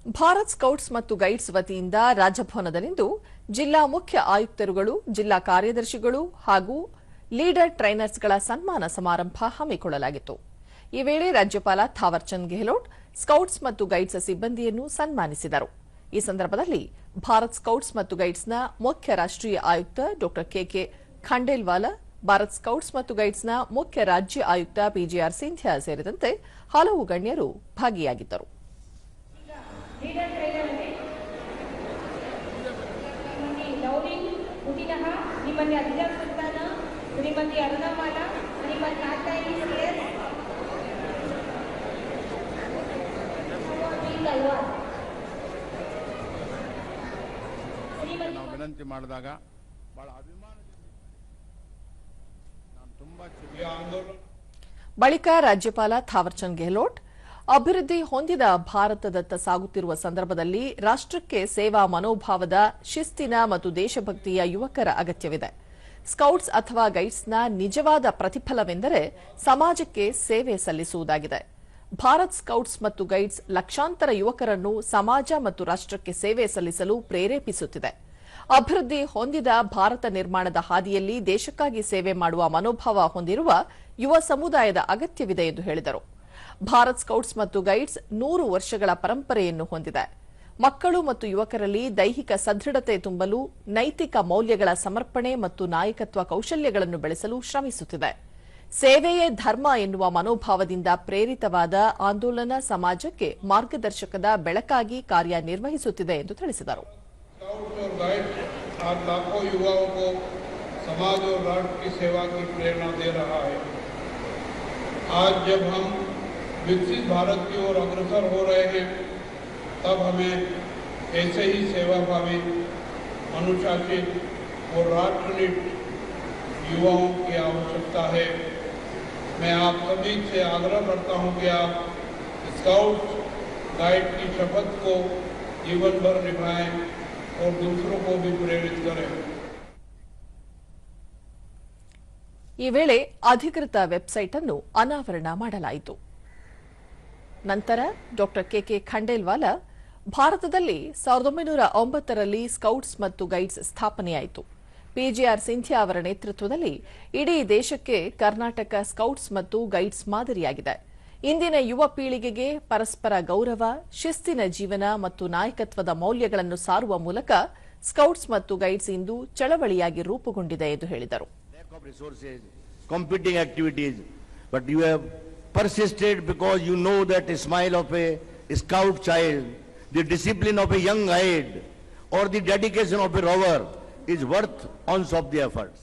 Bharat scouts ಮತ್ತು guides ವತಿಯಿಂದ ರಾಜಭವನದಲ್ಲಿಂದು ಜಿಲ್ಲಾ ಮುಖ್ಯ ಆಯುಕ್ತರುಗಳು, ಜಿಲ್ಲಾ ಕಾರ್ಯದರ್ಶಿಗಳು ಹಾಗೂ ಲೀಡರ್ ಟ್ರೈನರ್ಸ್ಗಳ ಸನ್ಮಾನ ಸಮಾರಂಭ ಹಮ್ಮಿಕೊಳ್ಳಲಾಗಿತ್ತು. ಈ ವೇಳೆ ರಾಜ್ಯಪಾಲ ಥಾವರ್ಚಂದ್ ಗೆಹ್ಲೋಟ್ ಸ್ಕೌಟ್ಸ್ ಮತ್ತು ಗೈಡ್ಸ್ ಸಿಬ್ಬಂದಿಯನ್ನು ಸನ್ಮಾನಿಸಿದರು. ಈ ಸಂದರ್ಭದಲ್ಲಿ ಭಾರತ್ ಸ್ಕೌಟ್ಸ್ ಮತ್ತು ಗೈಡ್ಸ್ನ ಮುಖ್ಯ ರಾಷ್ಟ್ರೀಯ ಆಯುಕ್ತ ಡಾ ಕೆಕೆ ಖಂಡೇಲ್ವಾಲ, ಭಾರತ್ ಸ್ಕೌಟ್ಸ್ ಮತ್ತು ಗೈಡ್ಸ್ನ ಮುಖ್ಯ ರಾಜ್ಯ ಆಯುಕ್ತ ಪಿಜಿಆರ್ ಸಿಂಧ್ಯಾ ಸೇರಿದಂತೆ ಹಲವು ಗಣ್ಯರು ಭಾಗಿಯಾಗಿದ್ದರು. श्रीमती अदिजा सुल्ताना, श्रीमती अरुणा माला, श्रीमती नाताई सीएस, ನಾವು ವಿನಂತಿ ಮಾಡಿದಾಗ ಬಹಳ ಅಭಿಮಾನದಿಂದ ನಾನು ತುಂಬಾ ಆಂದೋಲನ. ಬಳಿಕ ರಾಜ್ಯಪಾಲ ಥಾವರ್ಚಂದ್ ಗೆಹ್ಲೋಟ್ ಅಭಿವೃದ್ಧಿ ಹೊಂದಿದ ಭಾರತದತ್ತ ಸಾಗುತ್ತಿರುವ ಸಂದರ್ಭದಲ್ಲಿ ರಾಷ್ಟ್ರಕ್ಕೆ ಸೇವಾ ಮನೋಭಾವದ, ಶಿಸ್ತಿನ ಮತ್ತು ದೇಶಭಕ್ತಿಯ ಯುವಕರ ಅಗತ್ಯವಿದೆ. ಸ್ಕೌಟ್ಸ್ ಅಥವಾ ಗೈಡ್ಸ್ನ ನಿಜವಾದ ಪ್ರತಿಫಲವೆಂದರೆ ಸಮಾಜಕ್ಕೆ ಸೇವೆ ಸಲ್ಲಿಸುವುದಾಗಿದೆ. ಭಾರತ್ ಸ್ಕೌಟ್ಸ್ ಮತ್ತು ಗೈಡ್ಸ್ ಲಕ್ಷಾಂತರ ಯುವಕರನ್ನು ಸಮಾಜ ಮತ್ತು ರಾಷ್ಟ್ರಕ್ಕೆ ಸೇವೆ ಸಲ್ಲಿಸಲು ಪ್ರೇರೇಪಿಸುತ್ತಿದೆ. ಅಭಿವೃದ್ಧಿ ಹೊಂದಿದ ಭಾರತ ನಿರ್ಮಾಣದ ಹಾದಿಯಲ್ಲಿ ದೇಶಕ್ಕಾಗಿ ಸೇವೆ ಮಾಡುವ ಮನೋಭಾವ ಹೊಂದಿರುವ ಯುವ ಸಮುದಾಯದ ಅಗತ್ಯವಿದೆ ಎಂದು ಹೇಳಿದರು. ಭಾರತ್ ಸ್ಕೌಟ್ಸ್ ಮತ್ತು ಗೈಡ್ಸ್ 100 ವರ್ಷಗಳ ಪರಂಪರೆಯನ್ನು ಹೊಂದಿದೆ. ಮಕ್ಕಳು ಮತ್ತು ಯುವಕರಲ್ಲಿ ದೈಹಿಕ ಸದೃಢತೆ ತುಂಬಲು, ನೈತಿಕ ಮೌಲ್ಯಗಳ ಸಮರ್ಪಣೆ ಮತ್ತು ನಾಯಕತ್ವ ಕೌಶಲ್ಯಗಳನ್ನು ಬೆಳೆಸಲು ಶ್ರಮಿಸುತ್ತಿದೆ. ಸೇವೆಯೇ ಧರ್ಮ ಎನ್ನುವ ಮನೋಭಾವದಿಂದ ಪ್ರೇರಿತವಾದ ಆಂದೋಲನ ಸಮಾಜಕ್ಕೆ ಮಾರ್ಗದರ್ಶಕದ ಬೆಳಕಾಗಿ ಕಾರ್ಯನಿರ್ವಹಿಸುತ್ತಿದೆ ಎಂದು ತಿಳಿಸಿದರು. विकसित भारत की ओर अग्रसर हो रहे हैं, तब हमें ऐसे ही सेवाभावी, अनुशासित और राष्ट्रनिष्ठ युवाओं की आवश्यकता है. मैं आप सभी से आग्रह करता हूं कि आप स्काउट गाइड की शपथ को जीवन भर निभाएं और दूसरों को भी प्रेरित करें. ಈ ವೇಳೆ ಅಧಿಕೃತ ವೆಬ್ಸೈಟ್ ಅನ್ನು ಅನಾವರಣ ಮಾಡಲಾಯಿತು. ನಂತರ ಡಾ ಕೆಕೆ ಖಂಡೇಲ್ವಾಲ, ಭಾರತದಲ್ಲಿ 1909ರಲ್ಲಿ ಸ್ಕೌಟ್ಸ್ ಮತ್ತು ಗೈಡ್ಸ್ ಸ್ಥಾಪನೆಯಾಯಿತು. ಪಿಜಿಆರ್ ಸಿಂಧ್ಯಾ ಅವರ ನೇತೃತ್ವದಲ್ಲಿ ಇಡೀ ದೇಶಕ್ಕೆ ಕರ್ನಾಟಕ ಸ್ಕೌಟ್ಸ್ ಮತ್ತು ಗೈಡ್ಸ್ ಮಾದರಿಯಾಗಿದೆ. ಇಂದಿನ ಯುವ ಪೀಳಿಗೆಗೆ ಪರಸ್ಪರ ಗೌರವ, ಶಿಸ್ತಿನ ಜೀವನ ಮತ್ತು ನಾಯಕತ್ವದ ಮೌಲ್ಯಗಳನ್ನು ಸಾರುವ ಮೂಲಕ ಸ್ಕೌಟ್ಸ್ ಮತ್ತು ಗೈಡ್ಸ್ ಇಂದು ಚಳವಳಿಯಾಗಿ ರೂಪುಗೊಂಡಿದೆ ಎಂದು ಹೇಳಿದರು. Persisted because you know that a smile of a scout child, the discipline of a young guide, or the dedication of a rower is worth ounce of the efforts.